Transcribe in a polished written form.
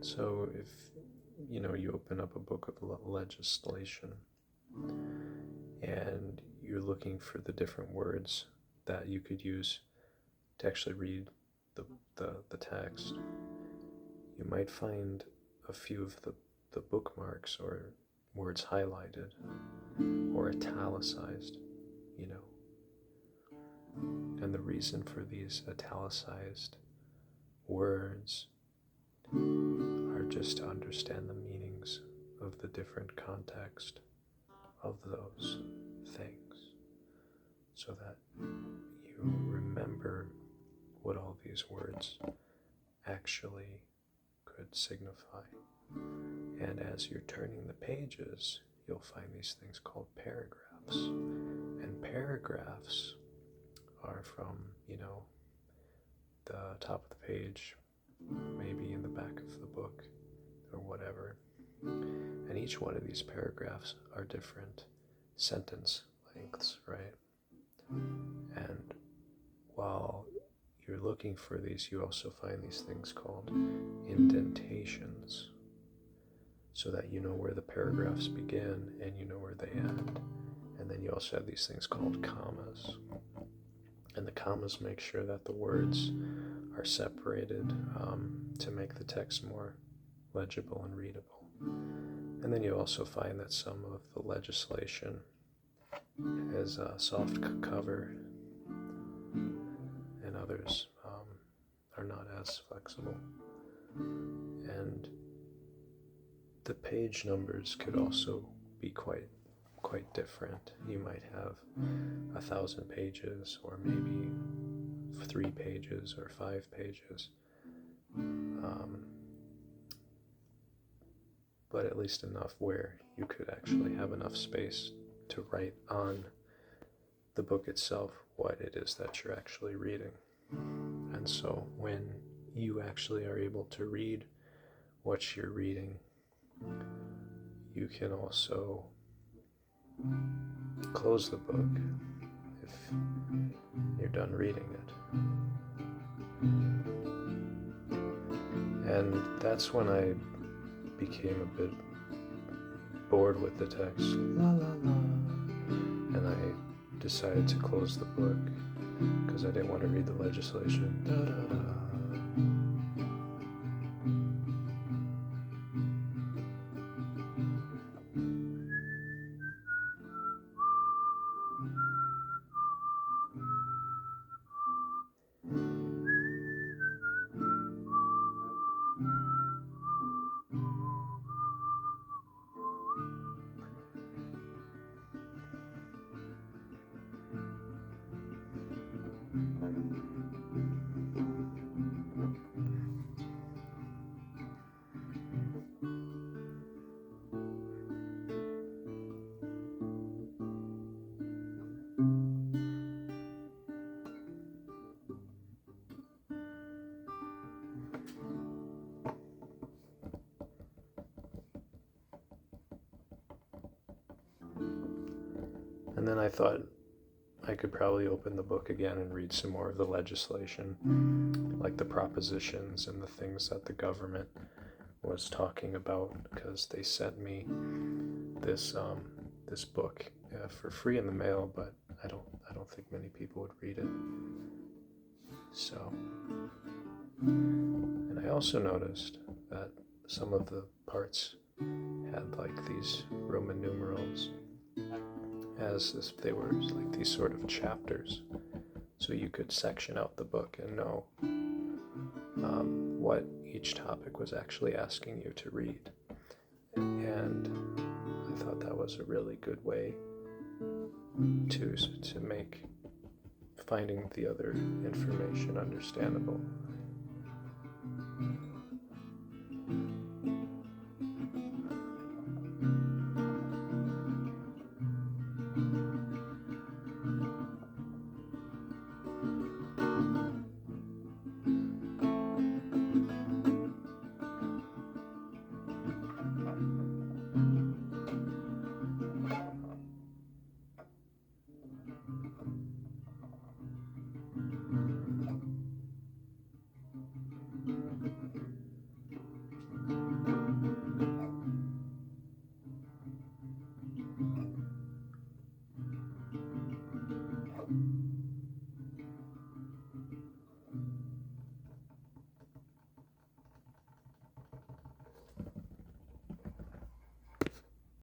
So if you open up a book of legislation and you're looking for the different words that you could use to actually read the text, you might find a few of the bookmarks or words highlighted or italicized, And the reason for these italicized words are just to understand the meanings of the different context of those things, so that you remember what all these words actually could signify. And as you're turning the pages, you'll find these things called paragraphs. And paragraphs are from, the top of the page, maybe in the back of the book, or whatever. And each one of these paragraphs are different sentence lengths, right? And while you're looking for these, you also find these things called indentations, so that you know where the paragraphs begin and you know where they end. And then you also have these things called commas. And the commas make sure that the words are separated to make the text more legible and readable. And then you also find that some of the legislation is soft cover, and others are not as flexible. And the page numbers could also be quite different. You might have 1,000 pages, or maybe 3 pages or 5 pages, but at least enough where you could actually have enough space to write on the book itself what it is that you're actually reading. And so when you actually are able to read what you're reading, you can also close the book if you're done reading it. And that's when I became a bit bored with the text, and I decided to close the book because I didn't want to read the legislation. And then I thought I could probably open the book again and read some more of the legislation, like the propositions and the things that the government was talking about, because they sent me this book for free in the mail, but I don't think many people would read it. So, and I also noticed that some of the parts had like these Roman numerals, as if they were like these sort of chapters, so you could section out the book and know what each topic was actually asking you to read. And I thought that was a really good way to make finding the other information understandable.